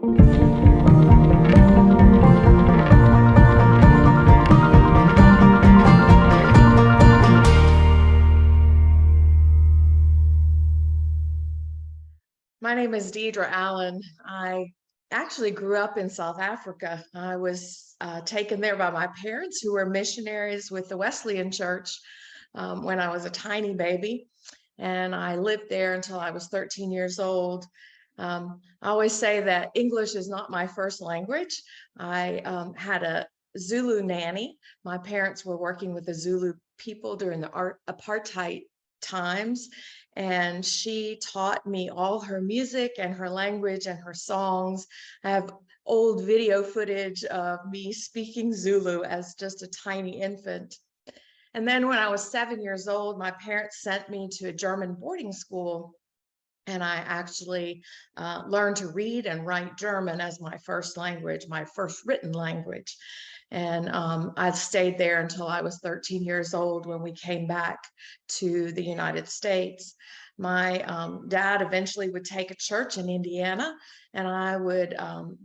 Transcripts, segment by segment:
My name is Deirdre Allen. I actually grew up in South Africa. I was taken there by my parents, who were missionaries with the Wesleyan Church when I was a tiny baby. And I lived there until I was 13 years old. I always say that English is not my first language. I had a Zulu nanny. My parents were working with the Zulu people during the apartheid times, and she taught me all her music and her language and her songs. I have old video footage of me speaking Zulu as just a tiny infant. And then when I was 7 years old, my parents sent me to a German boarding school, and I actually learned to read and write German as my first language, my first written language. And I stayed there until I was 13 years old when we came back to the United States. My dad eventually would take a church in Indiana, and I would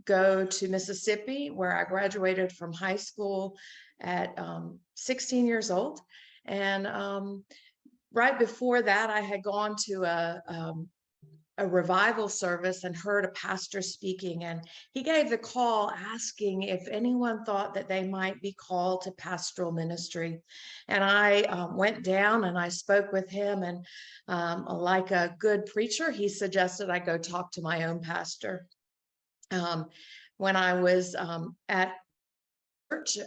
go to Mississippi, where I graduated from high school at 16 years old. And right before that, I had gone to a revival service and heard a pastor speaking, and he gave the call asking if anyone thought that they might be called to pastoral ministry. And I went down and I spoke with him, and like a good preacher, he suggested I go talk to my own pastor. When I was at church,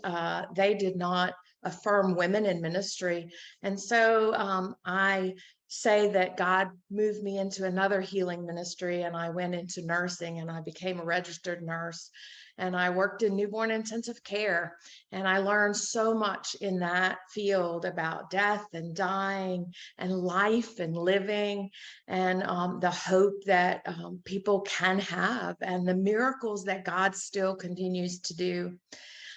they did not affirm women in ministry. And so I say that God moved me into another healing ministry, and I went into nursing, and I became a registered nurse, and I worked in newborn intensive care. And I learned so much in that field about death and dying and life and living, and the hope that people can have, and the miracles that God still continues to do.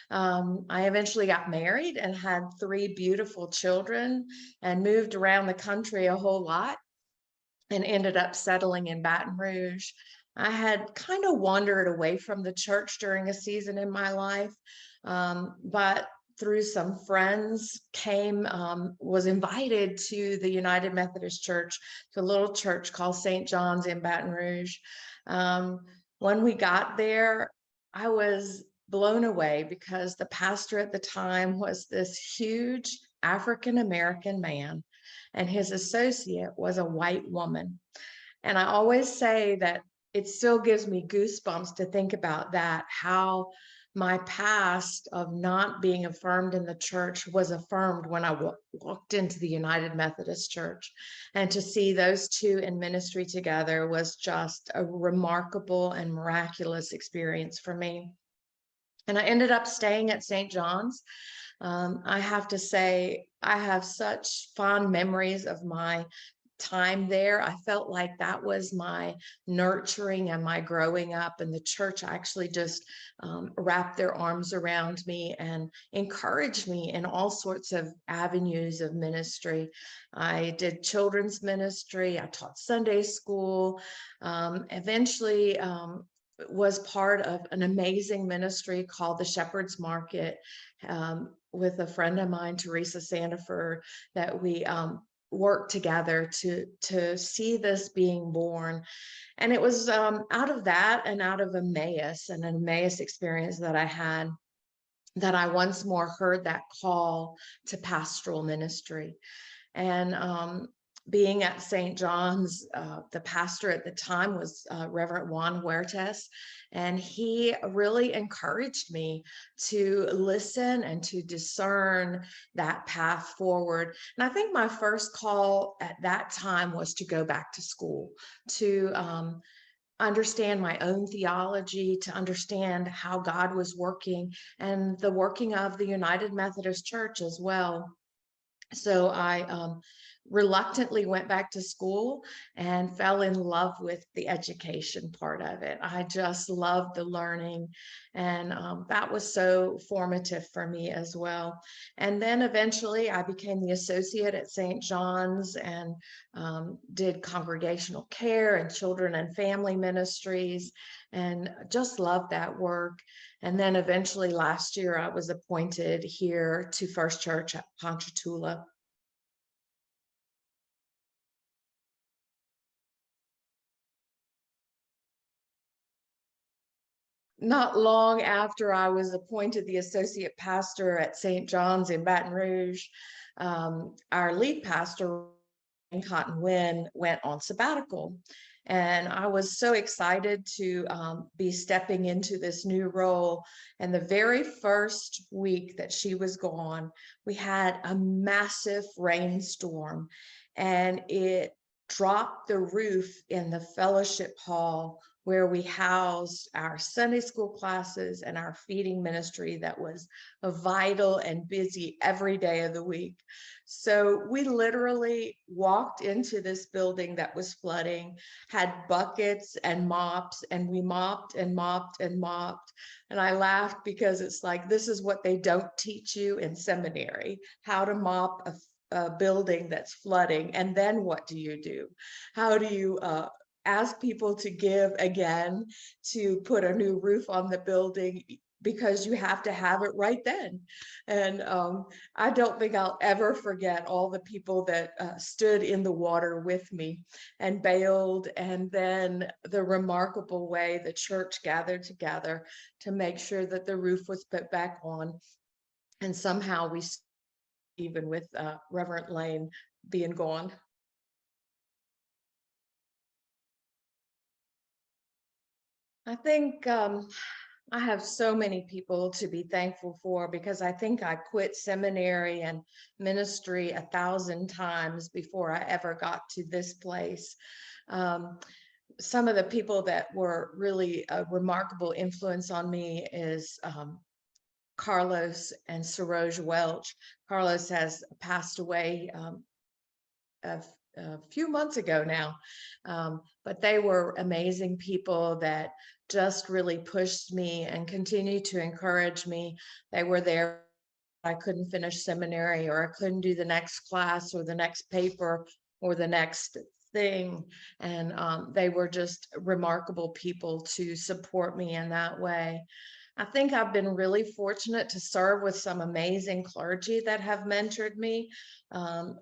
I eventually got married and had 3 beautiful children and moved around the country a whole lot and ended up settling in Baton Rouge. I had kind of wandered away from the church during a season in my life, but through some friends was invited to the United Methodist Church, to a little church called St. John's in Baton Rouge. When we got there, I was blown away because the pastor at the time was this huge African-American man, and his associate was a white woman. And I always say that it still gives me goosebumps to think about that, how my past of not being affirmed in the church was affirmed when I walked into the United Methodist Church. And to see those two in ministry together was just a remarkable and miraculous experience for me. And I ended up staying at St. John's. I have to say, I have such fond memories of my time there. I felt like that was my nurturing and my growing up, and the church actually just wrapped their arms around me and encouraged me in all sorts of avenues of ministry. I did children's ministry, I taught Sunday school, eventually was part of an amazing ministry called the Shepherd's Market with a friend of mine, Teresa Sandiford, that we worked together to see this being born. And it was out of that and out of Emmaus, and an Emmaus experience that I had, that I once more heard that call to pastoral ministry. And being at St. John's, the pastor at the time was Reverend Juan Huertas, and he really encouraged me to listen and to discern that path forward. And I think my first call at that time was to go back to school, to understand my own theology, to understand how God was working, and the working of the United Methodist Church as well. So I reluctantly went back to school and fell in love with the education part of it. I just loved the learning, and that was so formative for me as well. And then eventually I became the associate at St. John's and did congregational care and children and family ministries, and just loved that work. And then eventually last year I was appointed here to First Church at Ponchatoula. Not long after I was appointed the associate pastor at St. John's in Baton Rouge, our lead pastor, Cotton Wynn, went on sabbatical. And I was so excited to be stepping into this new role. And the very first week that she was gone, we had a massive rainstorm, and it dropped the roof in the fellowship hall where we housed our Sunday school classes and our feeding ministry that was vital and busy every day of the week. So we literally walked into this building that was flooding, had buckets and mops, and we mopped and mopped and mopped. And I laughed because it's like, this is what they don't teach you in seminary, how to mop a building that's flooding. And then what do you do? How do you ask people to give again to put a new roof on the building, because you have to have it right then. And I don't think I'll ever forget all the people that stood in the water with me and bailed, and then the remarkable way the church gathered together to make sure that the roof was put back on. And somehow we, even with Reverend Lane being gone. I think I have so many people to be thankful for, because I think I quit seminary and ministry 1,000 times before I ever got to this place. Some of the people that were really a remarkable influence on me is Carlos and Saroj Welch. Carlos has passed away a few months ago now, but they were amazing people that just really pushed me and continue to encourage me. They were there. I couldn't finish seminary, or I couldn't do the next class or the next paper or the next thing. And they were just remarkable people to support me in that way. I think I've been really fortunate to serve with some amazing clergy that have mentored me.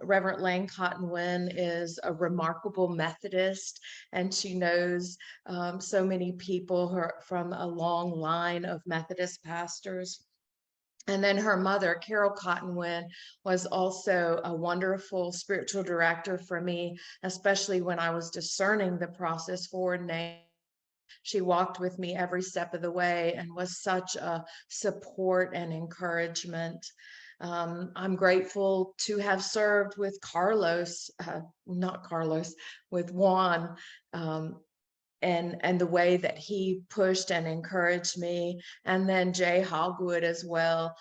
Reverend Lane Cotton Wynn is a remarkable Methodist, and she knows so many people from a long line of Methodist pastors. And then her mother, Carol Cotton Wynn, was also a wonderful spiritual director for me, especially when I was discerning the process for ordination. She walked with me every step of the way and was such a support and encouragement. I'm grateful to have served with with Juan, and the way that he pushed and encouraged me, and then Jay Hogwood as well.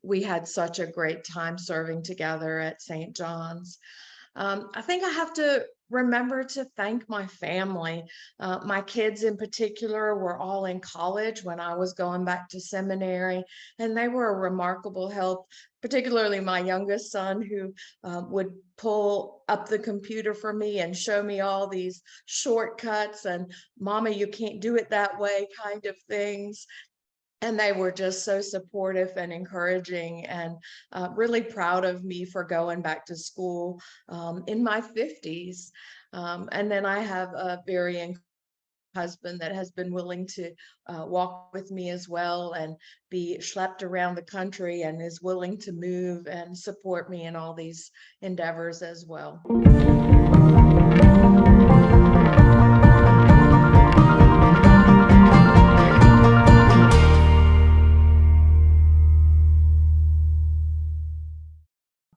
We had such a great time serving together at St. John's. I think I have to remember to thank my family. My kids in particular were all in college when I was going back to seminary, and they were a remarkable help, particularly my youngest son, who would pull up the computer for me and show me all these shortcuts and "Mama, you can't do it that way" kind of things. And they were just so supportive and encouraging, and really proud of me for going back to school in my 50s. And then I have a very husband that has been willing to walk with me as well, and be schlepped around the country, and is willing to move and support me in all these endeavors as well.